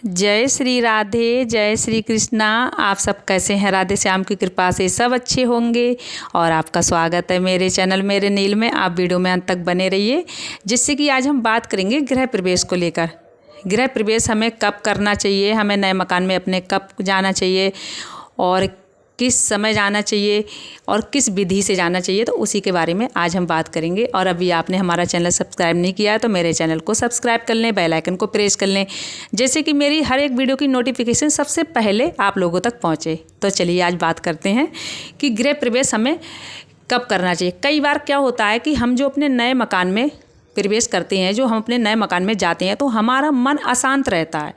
जय श्री राधे, जय श्री कृष्णा। आप सब कैसे हैं? राधे श्याम की कृपा से सब अच्छे होंगे। और आपका स्वागत है मेरे चैनल मेरे नील में। आप वीडियो में अंत तक बने रहिए, जिससे कि आज हम बात करेंगे गृह प्रवेश को लेकर। गृह प्रवेश हमें कब करना चाहिए, हमें नए मकान में अपने कब जाना चाहिए और किस समय जाना चाहिए और किस विधि से जाना चाहिए, तो उसी के बारे में आज हम बात करेंगे। और अभी आपने हमारा चैनल सब्सक्राइब नहीं किया है तो मेरे चैनल को सब्सक्राइब कर लें, बेल आइकन को प्रेस कर लें, जैसे कि मेरी हर एक वीडियो की नोटिफिकेशन सबसे पहले आप लोगों तक पहुंचे। तो चलिए आज बात करते हैं कि गृह प्रवेश हमें कब करना चाहिए। कई बार क्या होता है कि हम जो अपने नए मकान में प्रवेश करते हैं, जो हम अपने नए मकान में जाते हैं, तो हमारा मन अशांत रहता है।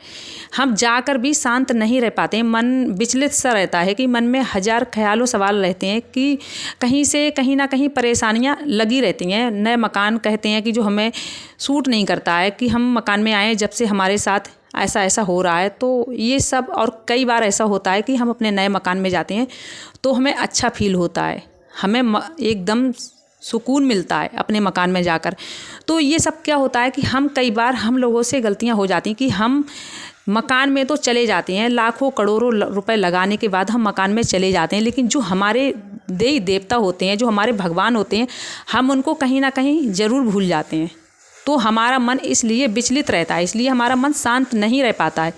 हम जाकर भी शांत नहीं रह पाते हैं। मन विचलित सा रहता है कि मन में हज़ार ख्यालों सवाल रहते हैं कि कहीं से कहीं ना कहीं परेशानियां लगी रहती हैं। नए मकान कहते हैं कि जो हमें सूट नहीं करता है, कि हम मकान में आए जब से हमारे साथ ऐसा ऐसा हो रहा है। तो ये सब, और कई बार ऐसा होता है कि हम अपने नए मकान में जाते हैं तो हमें अच्छा फील होता है, हमें एकदम सुकून मिलता है अपने मकान में जाकर। तो ये सब क्या होता है कि कई बार हम लोगों से गलतियां हो जाती हैं कि हम मकान में तो चले जाते हैं, लाखों करोड़ों रुपए लगाने के बाद हम मकान में चले जाते हैं, लेकिन जो हमारे देवी देवता होते हैं, जो हमारे भगवान होते हैं, हम उनको कहीं ना कहीं ज़रूर भूल जाते हैं। तो हमारा मन इसलिए विचलित रहता है, इसलिए हमारा मन शांत नहीं रह पाता है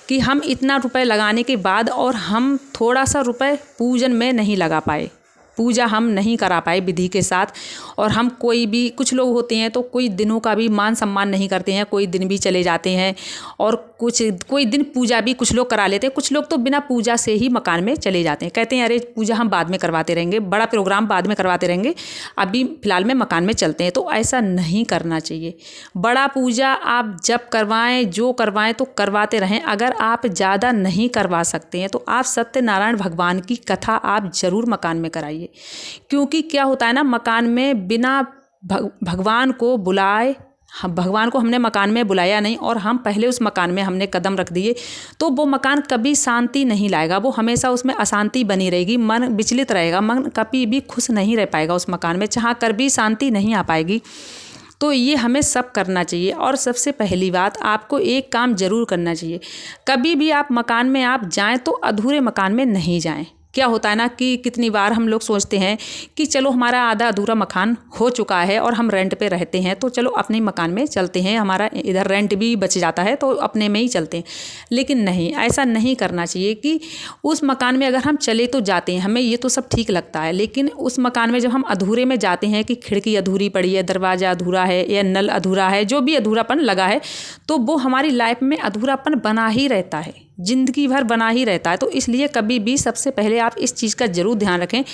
कि हम इतना रुपए लगाने के बाद और हम थोड़ा सा रुपए पूजन में नहीं लगा पाए, पूजा हम नहीं करा पाए विधि के साथ। और हम कुछ लोग होते हैं तो कोई दिनों का भी मान सम्मान नहीं करते हैं, कोई दिन भी चले जाते हैं, और कोई दिन पूजा भी कुछ लोग करा लेते हैं। कुछ लोग तो बिना पूजा से ही मकान में चले जाते हैं, कहते हैं अरे पूजा हम बाद में करवाते रहेंगे, बड़ा प्रोग्राम बाद में करवाते रहेंगे, अभी फ़िलहाल में मकान में चलते हैं। तो ऐसा नहीं करना चाहिए। बड़ा पूजा आप जब करवाएं, जो करवाएं तो करवाते रहें। अगर आप ज़्यादा नहीं करवा सकते हैं तो आप सत्यनारायण भगवान की कथा आप ज़रूर मकान में कराइए। क्योंकि क्या होता है ना, मकान में बिना भगवान को बुलाए, भगवान को हमने मकान में बुलाया नहीं और हम पहले उस मकान में हमने कदम रख दिए, तो वो मकान कभी शांति नहीं लाएगा, वो हमेशा उसमें अशांति बनी रहेगी, मन विचलित रहेगा, मन कभी भी खुश नहीं रह पाएगा उस मकान में, चाह कर भी शांति नहीं आ पाएगी। तो ये हमें सब करना चाहिए। और सबसे पहली बात, आपको एक काम ज़रूर करना चाहिए। कभी भी आप मकान में आप जाएं तो अधूरे मकान में नहीं जाएं। क्या होता है ना कि कितनी बार हम लोग सोचते हैं कि चलो हमारा आधा अधूरा मकान हो चुका है और हम रेंट पे रहते हैं, तो चलो अपने मकान में चलते हैं, हमारा इधर रेंट भी बच जाता है तो अपने में ही चलते हैं। लेकिन नहीं, ऐसा नहीं करना चाहिए कि उस मकान में अगर हम चले तो जाते हैं, हमें ये तो सब ठीक लगता है, लेकिन उस मकान में जब हम अधूरे में जाते हैं कि खिड़की अधूरी पड़ी है, दरवाज़ा अधूरा है या नल अधूरा है, जो भी अधूरापन लगा है, तो वो हमारी लाइफ में अधूरापन बना ही रहता है, ज़िंदगी भर बना ही रहता है। तो इसलिए कभी भी सबसे पहले आप इस चीज़ का ज़रूर ध्यान रखें।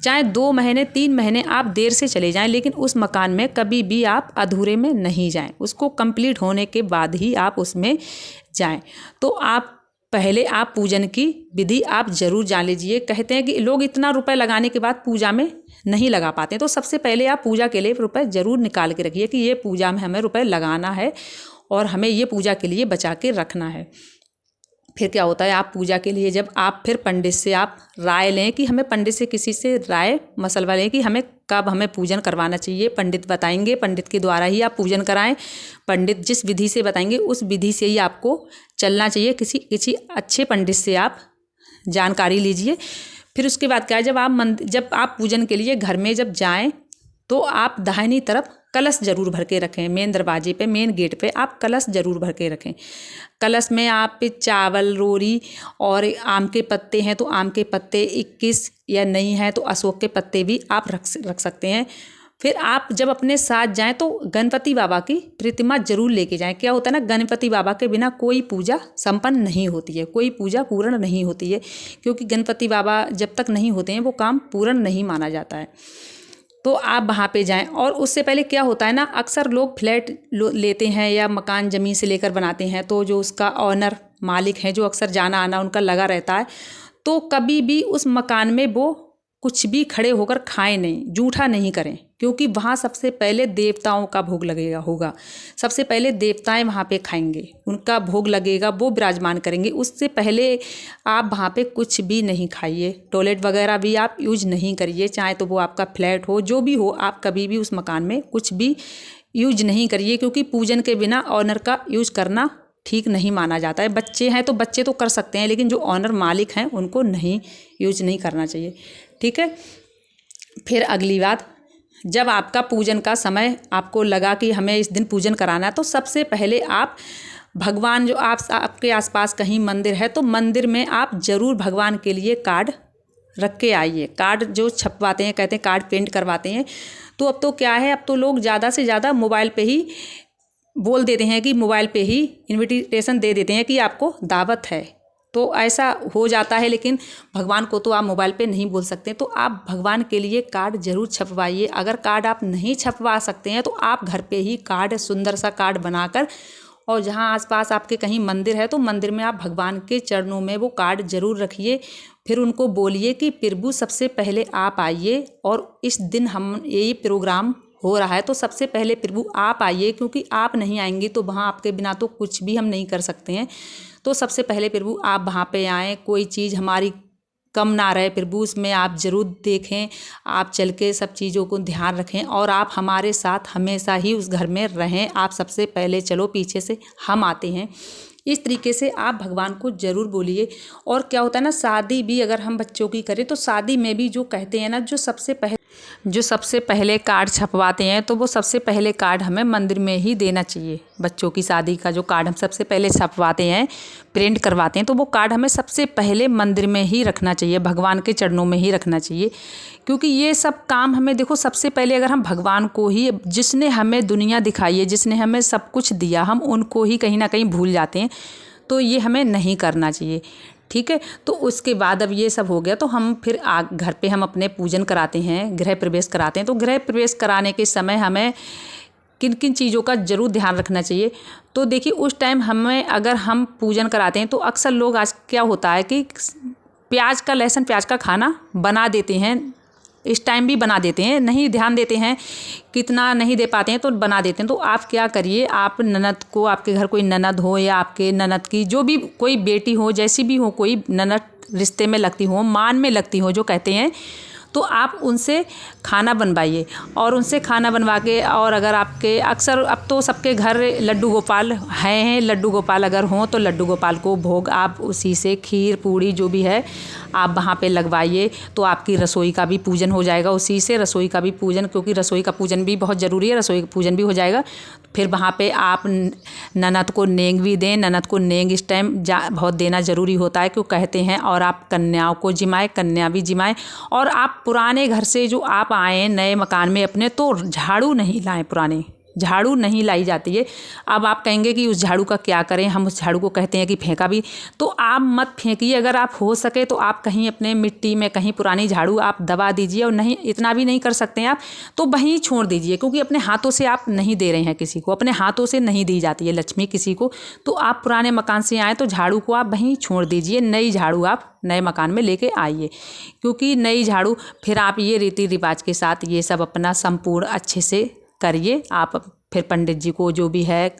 चाहे 2 महीने 3 महीने आप देर से चले जाएं, लेकिन उस मकान में कभी भी आप अधूरे में नहीं जाएं, उसको कंप्लीट होने के बाद ही आप उसमें जाएं। तो आप पूजन की विधि आप ज़रूर जान लीजिए। कहते हैं कि लोग इतना रुपए लगाने के बाद पूजा में नहीं लगा पाते, तो सबसे पहले आप पूजा के लिए रुपए ज़रूर निकाल के रखिए कि ये पूजा में हमें रुपए लगाना है और हमें ये पूजा के लिए बचा के रखना है। फिर क्या होता है, आप पूजा के लिए जब आप फिर पंडित से आप राय लें, कि हमें पंडित से किसी से राय मसलवा लें कि हमें पूजन करवाना चाहिए। पंडित बताएंगे, पंडित के द्वारा ही आप पूजन कराएं। पंडित जिस विधि से बताएंगे उस विधि से ही आपको चलना चाहिए। किसी अच्छे पंडित से आप जानकारी लीजिए। फिर उसके बाद क्या है, जब आप पूजन के लिए घर में जब जाएँ तो आप दाहिनी तरफ कलश ज़रूर भर के रखें। मेन दरवाजे पे, मेन गेट पे आप कलश ज़रूर भर के रखें। कलश में आप चावल, रोरी और आम के पत्ते हैं तो आम के पत्ते 21, या नहीं है तो अशोक के पत्ते भी आप रख सकते हैं। फिर आप जब अपने साथ जाएं तो गणपति बाबा की प्रतिमा ज़रूर लेके जाएं। क्या होता है ना, गणपति बाबा के बिना कोई पूजा संपन्न नहीं होती है, कोई पूजा पूर्ण नहीं होती है, क्योंकि गणपति बाबा जब तक नहीं होते हैं वो काम पूर्ण नहीं माना जाता है। तो आप वहाँ पे जाएं। और उससे पहले क्या होता है ना, अक्सर लोग फ्लैट लेते हैं या मकान ज़मीन से लेकर बनाते हैं, तो जो उसका ऑनर मालिक है, जो अक्सर जाना आना उनका लगा रहता है, तो कभी भी उस मकान में वो कुछ भी खड़े होकर खाएं नहीं, जूठा नहीं करें, क्योंकि वहाँ सबसे पहले देवताओं का भोग होगा। सबसे पहले देवताएं वहाँ पे खाएंगे, उनका भोग लगेगा, वो विराजमान करेंगे। उससे पहले आप वहाँ पे कुछ भी नहीं खाइए। टॉयलेट वगैरह भी आप यूज नहीं करिए, चाहे तो वो आपका फ्लैट हो, जो भी हो, आप कभी भी उस मकान में कुछ भी यूज नहीं करिए, क्योंकि पूजन के बिना ऑनर का यूज करना ठीक नहीं माना जाता है। बच्चे हैं तो बच्चे तो कर सकते हैं, लेकिन जो ऑनर मालिक हैं उनको नहीं यूज नहीं करना चाहिए। ठीक है। फिर अगली बात, जब आपका पूजन का समय आपको लगा कि हमें इस दिन पूजन कराना है, तो सबसे पहले आप भगवान जो आपके आसपास कहीं मंदिर है तो मंदिर में आप ज़रूर भगवान के लिए कार्ड रख के आइए। कार्ड जो छपवाते हैं, कहते हैं कार्ड पेंट करवाते हैं, तो अब तो क्या है, अब तो लोग ज़्यादा से ज़्यादा मोबाइल पे ही बोल देते हैं कि मोबाइल पे ही इनविटेशन दे देते हैं कि आपको दावत है, तो ऐसा हो जाता है। लेकिन भगवान को तो आप मोबाइल पे नहीं बोल सकते, तो आप भगवान के लिए कार्ड ज़रूर छपवाइए। अगर कार्ड आप नहीं छपवा सकते हैं तो आप घर पे ही कार्ड, सुंदर सा कार्ड बनाकर, और जहाँ आसपास आपके कहीं मंदिर है तो मंदिर में आप भगवान के चरणों में वो कार्ड ज़रूर रखिए। फिर उनको बोलिए कि प्रभु सबसे पहले आप आइए, और इस दिन हम यही प्रोग्राम हो रहा है तो सबसे पहले प्रभु आप आइए, क्योंकि आप नहीं आएंगे तो वहाँ आपके बिना तो कुछ भी हम नहीं कर सकते हैं। तो सबसे पहले प्रभु आप वहाँ पे आएँ, कोई चीज़ हमारी कम ना रहे प्रभु, उसमें आप ज़रूर देखें, आप चल के सब चीज़ों को ध्यान रखें, और आप हमारे साथ हमेशा ही उस घर में रहें। आप सबसे पहले चलो, पीछे से हम आते हैं। इस तरीके से आप भगवान को ज़रूर बोलिए। और क्या होता है ना, शादी भी अगर हम बच्चों की करें तो शादी में भी जो कहते हैं ना, जो सबसे पहले कार्ड छपवाते हैं, तो वो सबसे पहले कार्ड हमें मंदिर में ही देना चाहिए। बच्चों की शादी का जो कार्ड हम सबसे पहले छपवाते हैं, प्रिंट करवाते हैं, तो वो कार्ड हमें सबसे पहले मंदिर में ही रखना चाहिए, भगवान के चरणों में ही रखना चाहिए। क्योंकि ये सब काम हमें, देखो, सबसे पहले अगर हम भगवान को ही, जिसने हमें दुनिया दिखाई है, जिसने हमें सब कुछ दिया, हम उनको ही कहीं ना कहीं भूल जाते हैं, तो ये हमें नहीं करना चाहिए। ठीक है। तो उसके बाद अब ये सब हो गया तो हम फिर घर पे हम अपने पूजन कराते हैं, गृह प्रवेश कराते हैं। तो गृह प्रवेश कराने के समय हमें किन किन चीज़ों का ज़रूर ध्यान रखना चाहिए। तो देखिए, उस टाइम हमें, अगर हम पूजन कराते हैं तो अक्सर लोग, आज क्या होता है कि लहसुन प्याज का खाना बना देते हैं, इस टाइम भी बना देते हैं, नहीं ध्यान देते हैं, कितना नहीं दे पाते हैं तो बना देते हैं। तो आप क्या करिए, आप ननद को, आपके घर कोई ननद हो या आपके ननद की जो भी कोई बेटी हो, जैसी भी हो, कोई ननद रिश्ते में लगती हो, मान में लगती हो जो कहते हैं, तो आप उनसे खाना बनवाइए। और उनसे खाना बनवा के, और अगर आपके, अक्सर अब तो सबके घर लड्डू गोपाल हैं, लड्डू गोपाल अगर हों तो लड्डू गोपाल को भोग आप उसी से, खीर पूड़ी जो भी है आप वहाँ पे लगवाइए। तो आपकी रसोई का भी पूजन हो जाएगा उसी से, रसोई का भी पूजन, क्योंकि रसोई का पूजन भी बहुत ज़रूरी है, रसोई का पूजन भी हो जाएगा। फिर वहाँ पे आप ननद को नेंग भी दें। ननद को नेंग इस टाइम बहुत देना ज़रूरी होता है, क्यों कहते हैं। और आप कन्याओं को जिमाएं, कन्या भी जिमाएं। और आप पुराने घर से जो आप आए नए मकान में अपने, तो झाड़ू नहीं लाएं, पुराने झाड़ू नहीं लाई जाती है। अब आप कहेंगे कि उस झाड़ू का क्या करें, हम उस झाड़ू को कहते हैं कि फेंका भी, तो आप मत फेंकिए। अगर आप हो सके तो आप कहीं अपने मिट्टी में कहीं पुरानी झाड़ू आप दबा दीजिए, और नहीं, इतना भी नहीं कर सकते हैं आप तो वहीं छोड़ दीजिए, क्योंकि अपने हाथों से आप नहीं दे रहे हैं किसी को, अपने हाथों से नहीं दी जाती है लक्ष्मी किसी को। तो आप पुराने मकान से आए तो झाड़ू को आप वहीं छोड़ दीजिए, नई झाड़ू आप नए मकान में लेके आइए, क्योंकि नई झाड़ू, फिर आप ये रीति रिवाज के साथ ये सब अपना संपूर्ण अच्छे से करिए। आप फिर पंडित जी को जो भी है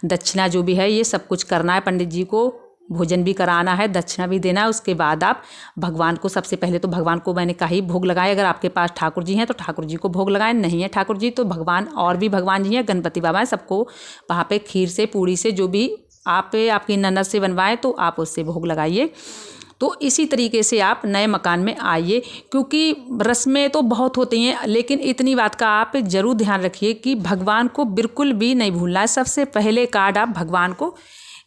दक्षिणा जो भी है ये सब कुछ करना है, पंडित जी को भोजन भी कराना है, दक्षिणा भी देना है। उसके बाद आप भगवान को, सबसे पहले तो भगवान को मैंने कहा ही भोग लगाए। अगर आपके पास ठाकुर जी हैं तो ठाकुर जी को भोग लगाएं, नहीं है ठाकुर जी तो भगवान, और भी भगवान जी हैं, गणपति बाबा हैं, सबको वहाँ पे खीर से, पूड़ी से, जो भी आपकी ननद से बनवाएं तो आप उससे भोग लगाइए। तो इसी तरीके से आप नए मकान में आइए, क्योंकि रस्में तो बहुत होती हैं, लेकिन इतनी बात का आप ज़रूर ध्यान रखिए कि भगवान को बिल्कुल भी नहीं भूलना है। सबसे पहले कार्ड आप भगवान को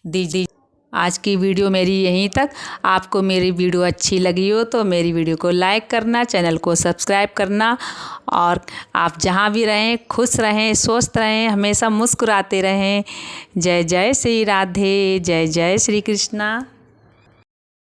दीजिए। आज की वीडियो मेरी यहीं तक। आपको मेरी वीडियो अच्छी लगी हो तो मेरी वीडियो को लाइक करना, चैनल को सब्सक्राइब करना, और आप जहाँ भी रहें खुश रहें, स्वस्थ रहें, हमेशा मुस्कुराते रहें। जय जय श्री राधे, जय जय श्री कृष्णा।